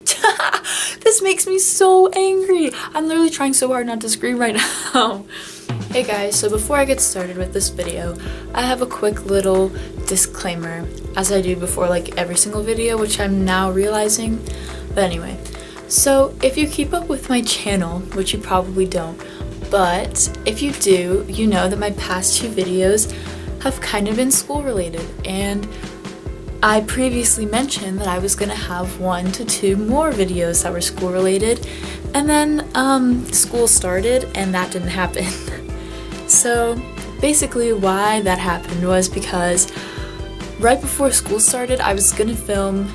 This makes me so angry. I'm literally trying so hard not to scream right now. Hey guys, so before I get started with this video, I have a quick little disclaimer, as I do before like every single video, which I'm now realizing. But anyway, so if you keep up with my channel, which you probably don't, but if you do, you know that my past two videos have kind of been school related, and I previously mentioned that I was gonna have 1 to 2 more videos that were school related, and then school started and that didn't happen. So basically why that happened was because right before school started, I was gonna film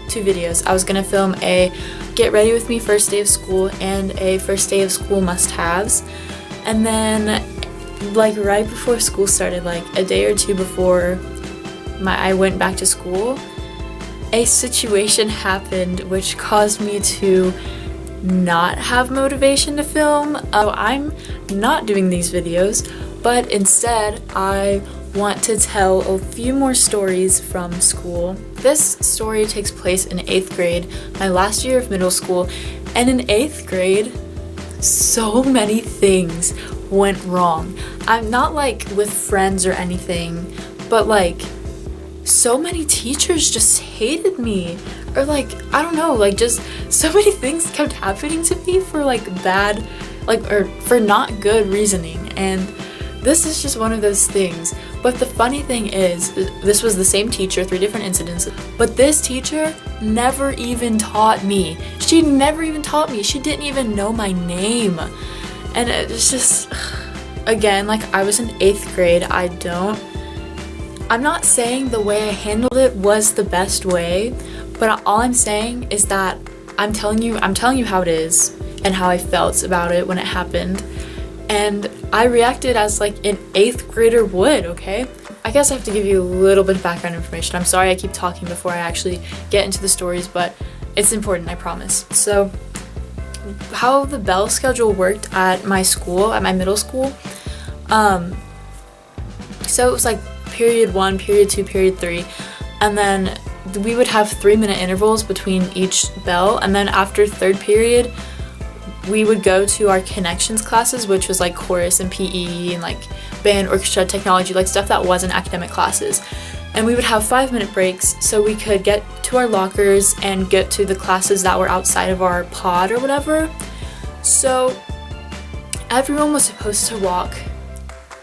2 videos. I was gonna film a get ready with me first day of school and a first day of school must-haves, and then like right before school started, like a day or two before I went back to school, a situation happened which caused me to not have motivation to film. I'm not doing these videos, but instead I want to tell a few more stories from school. This story takes place in 8th grade, my last year of middle school, and in 8th grade, so many things went wrong. I'm not like with friends or anything, but like so many teachers just hated me, or like I don't know, like just so many things kept happening to me for like bad, like, or for not good reasoning, and this is just one of those things. But the funny thing is, this was the same teacher, 3 different incidents, but this teacher never even taught me. She never even taught me. She didn't even know my name. And it's just, again, like I was in 8th grade. I'm not saying the way I handled it was the best way, but all I'm saying is that I'm telling you how it is and how I felt about it when it happened. And I reacted as like an 8th grader would, okay? I guess I have to give you a little bit of background information. I'm sorry I keep talking before I actually get into the stories, but it's important, I promise. So, how the bell schedule worked at my school, at my middle school, so it was like period 1, period 2, period 3, and then we would have 3-minute intervals between each bell, and then after 3rd period, we would go to our connections classes, which was like chorus and PE and like band, orchestra, technology, like stuff that wasn't academic classes. And we would have 5-minute breaks so we could get to our lockers and get to the classes that were outside of our pod or whatever. So everyone was supposed to walk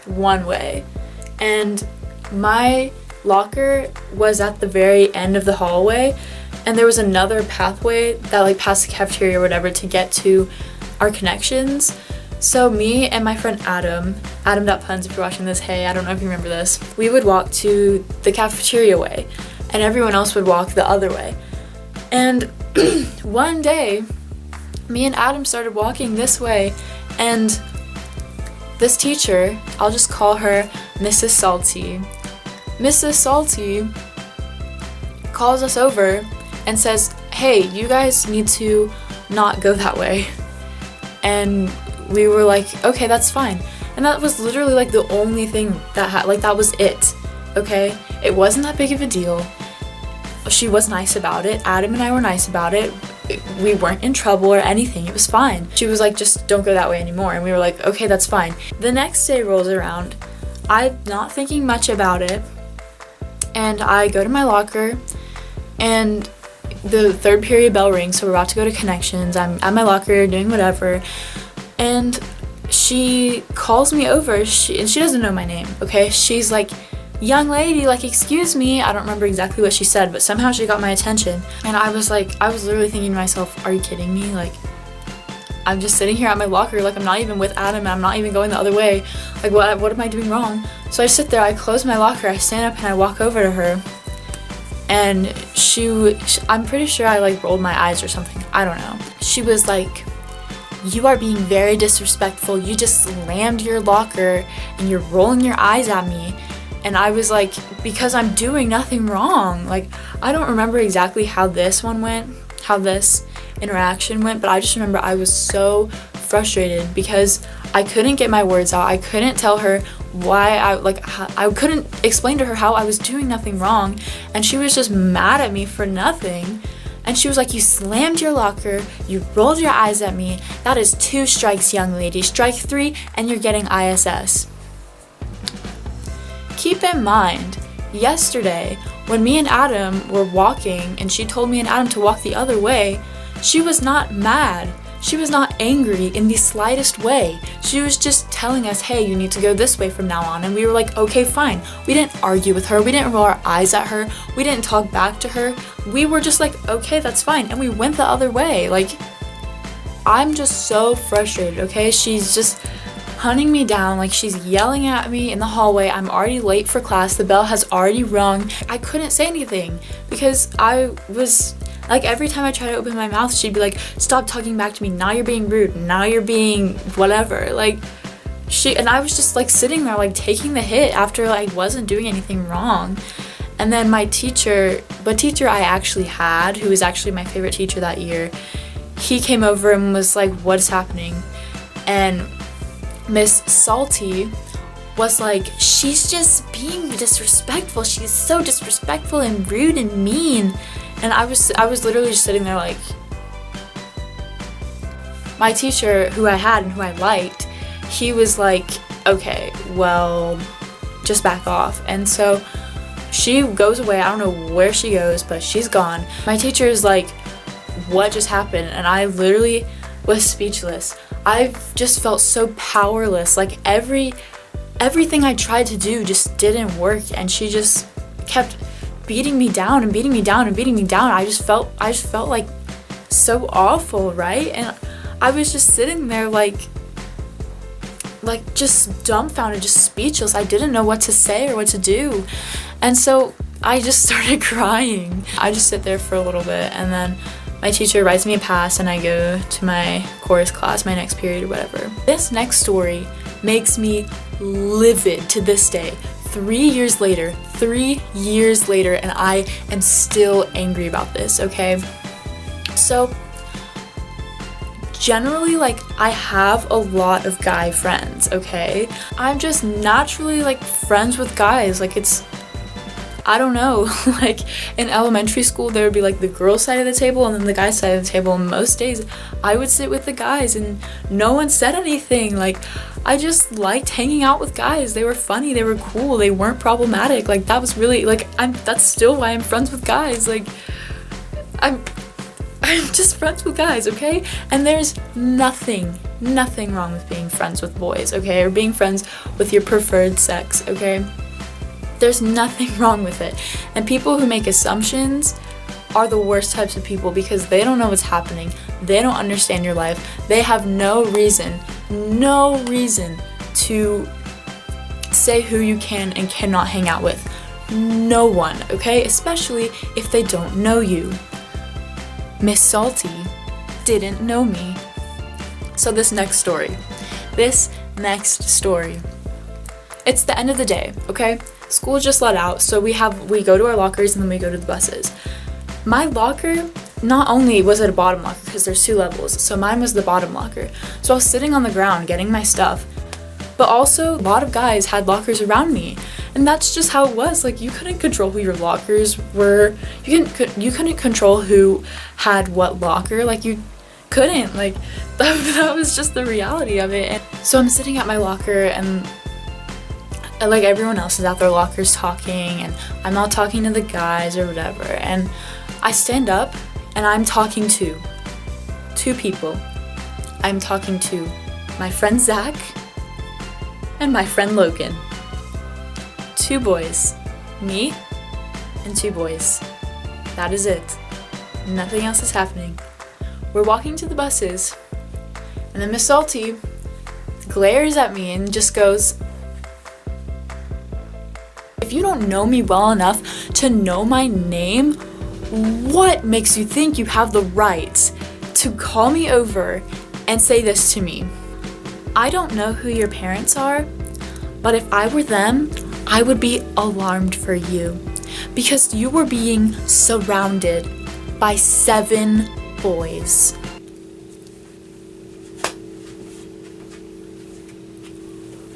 one way, and my locker was at the very end of the hallway, and there was another pathway that like past the cafeteria or whatever to get to our connections. So me and my friend Adam.Puns, if you're watching this, hey, I don't know if you remember this, we would walk to the cafeteria way and everyone else would walk the other way. And one day, me and Adam started walking this way, and this teacher, I'll just call her Mrs. Salty. Mrs. Salty calls us over and says, hey, you guys need to not go that way. And we were like, okay, that's fine. And that was literally like the only thing that that was it, okay? It wasn't that big of a deal. She was nice about it. Adam and I were nice about it. We weren't in trouble or anything. It was fine. She was like, just don't go that way anymore. And we were like, okay, that's fine. The next day rolls around. I'm not thinking much about it. And I go to my locker, and the 3rd period bell rings, so we're about to go to connections. I'm at my locker doing whatever, and she calls me over, and she doesn't know my name, okay? She's like, young lady, like, excuse me. I don't remember exactly what she said, but somehow she got my attention. And I was literally thinking to myself, are you kidding me? Like, I'm just sitting here at my locker, like I'm not even with Adam, and I'm not even going the other way. Like, what am I doing wrong? So I sit there, I close my locker, I stand up, and I walk over to her. And I'm pretty sure I like rolled my eyes or something. I don't know. She was like, you are being very disrespectful. You just slammed your locker and you're rolling your eyes at me. And I was like, because I'm doing nothing wrong. Like, I don't remember exactly how this interaction went, but I just remember I was so frustrated because I couldn't get my words out. I couldn't tell her why I couldn't explain to her how I was doing nothing wrong, and she was just mad at me for nothing. And she was like, you slammed your locker, you rolled your eyes at me. That is 2 strikes, young lady. Strike 3 and you're getting ISS. Keep in mind, yesterday, when me and Adam were walking and she told me and Adam to walk the other way, she was not mad. She was not angry in the slightest way. She was just telling us, hey, you need to go this way from now on. And we were like, okay, fine. We didn't argue with her. We didn't roll our eyes at her. We didn't talk back to her. We were just like, okay, that's fine. And we went the other way. Like, I'm just so frustrated, okay? She's just hunting me down, like she's yelling at me in the hallway. I'm already late for class. The bell has already rung. I couldn't say anything because I was like, every time I try to open my mouth, she'd be like, stop talking back to me. Now you're being rude. Now you're being whatever. Like, and I was just like sitting there, like taking the hit after I wasn't doing anything wrong. And then my teacher, the teacher I actually had, who was actually my favorite teacher that year, he came over and was like, what is happening? And Miss Salty was like, she's just being disrespectful. She's so disrespectful and rude and mean. And I was literally just sitting there like, my teacher who I had and who I liked, he was like, okay, well, just back off. And so she goes away. I don't know where she goes, but she's gone. My teacher is like, what just happened? And I literally was speechless. I just felt so powerless. Like everything I tried to do just didn't work, and she just kept beating me down and beating me down and beating me down. I just felt like so awful, right? And I was just sitting there like just dumbfounded, just speechless. I didn't know what to say or what to do. And so I just started crying. I just sit there for a little bit, and then my teacher writes me a pass and I go to my chorus class, my next period or whatever. This next story makes me livid to this day. 3 years later, and I am still angry about this, okay? So, generally, like, I have a lot of guy friends, okay? I'm just naturally, like, friends with guys. Like, I don't know, like in elementary school there would be like the girl side of the table and then the guy side of the table, and most days I would sit with the guys and no one said anything. Like, I just liked hanging out with guys. They were funny, they were cool, they weren't problematic. Like, that was really, like, that's still why I'm friends with guys. Like, I'm just friends with guys, okay? And there's nothing wrong with being friends with boys, okay? Or being friends with your preferred sex, okay? There's nothing wrong with it. And people who make assumptions are the worst types of people because they don't know what's happening. They don't understand your life. They have no reason to say who you can and cannot hang out with. No one, okay? Especially if they don't know you. Miss Salty didn't know me. So this next story. It's the end of the day, okay? School just let out, so we go to our lockers and then we go to the buses. My locker, not only was it a bottom locker because there's 2 levels, so mine was the bottom locker. So I was sitting on the ground getting my stuff, but also a lot of guys had lockers around me, and that's just how it was. Like, you couldn't control who your lockers were. You couldn't control who had what locker. Like, you couldn't. Like, that was just the reality of it. And so I'm sitting at my locker and like everyone else is at their lockers talking, and I'm not talking to the guys or whatever, and I stand up and I'm talking to 2 people. I'm talking to my friend Zach and my friend Logan. 2 boys. Me and 2 boys. That is it. Nothing else is happening. We're walking to the buses, and then Miss Salty glares at me and just goes, if you don't know me well enough to know my name, what makes you think you have the right to call me over and say this to me? I don't know who your parents are, but if I were them, I would be alarmed for you because you were being surrounded by 7 boys.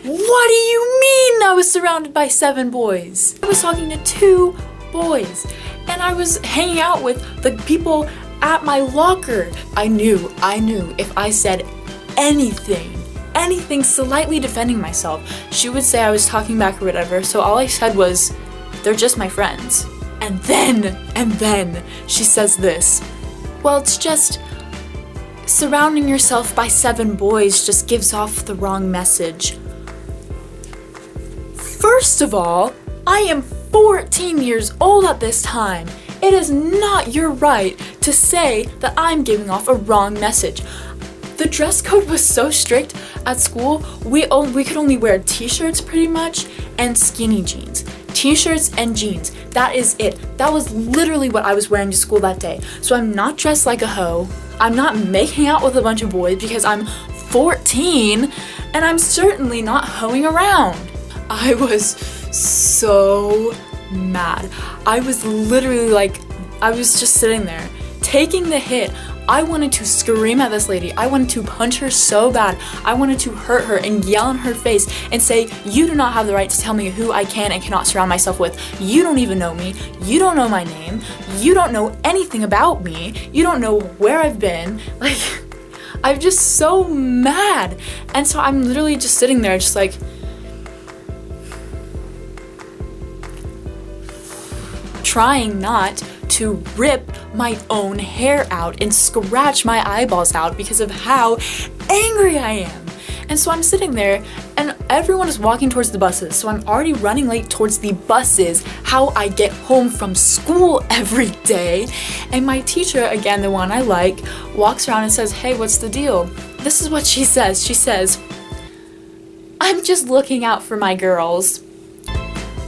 What do you mean I was surrounded by 7 boys? I was talking to 2 boys, and I was hanging out with the people at my locker. I knew if I said anything slightly defending myself, she would say I was talking back or whatever, so all I said was, they're just my friends. And then she says this, well, it's just surrounding yourself by 7 boys just gives off the wrong message. First of all, I am 14 years old at this time. It is not your right to say that I'm giving off a wrong message. The dress code was so strict at school, we could only wear t-shirts pretty much and skinny jeans. T-shirts and jeans, that is it. That was literally what I was wearing to school that day. So I'm not dressed like a hoe. I'm not making out with a bunch of boys because I'm 14, and I'm certainly not hoeing around. I was so mad. I was literally like, I was just sitting there, taking the hit. I wanted to scream at this lady. I wanted to punch her so bad. I wanted to hurt her and yell in her face and say, you do not have the right to tell me who I can and cannot surround myself with. You don't even know me. You don't know my name. You don't know anything about me. You don't know where I've been. Like, I'm just so mad. And so I'm literally just sitting there just like, trying not to rip my own hair out and scratch my eyeballs out because of how angry I am. And so I'm sitting there and everyone is walking towards the buses, so I'm already running late towards the buses, how I get home from school every day. And my teacher, again the one I like, walks around and says, hey, what's the deal? This is what she says. She says, I'm just looking out for my girls.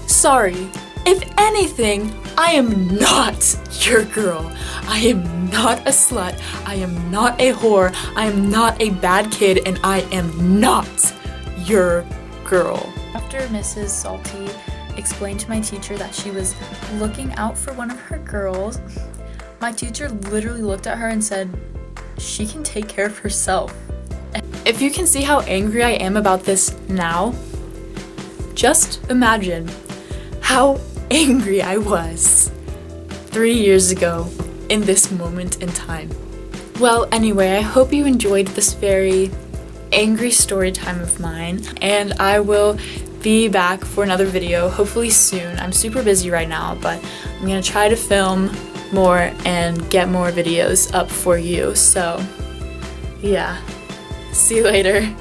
Sorry, if anything, I am not your girl. I am not a slut. I am not a whore. I am not a bad kid, and I am not your girl. After Mrs. Salty explained to my teacher that she was looking out for one of her girls, my teacher literally looked at her and said, she can take care of herself. If you can see how angry I am about this now, just imagine how angry I was 3 years ago in this moment in time. Well, anyway, I hope you enjoyed this very angry story time of mine, and I will be back for another video hopefully soon. I'm super busy right now, but I'm gonna try to film more and get more videos up for you. So yeah, see you later.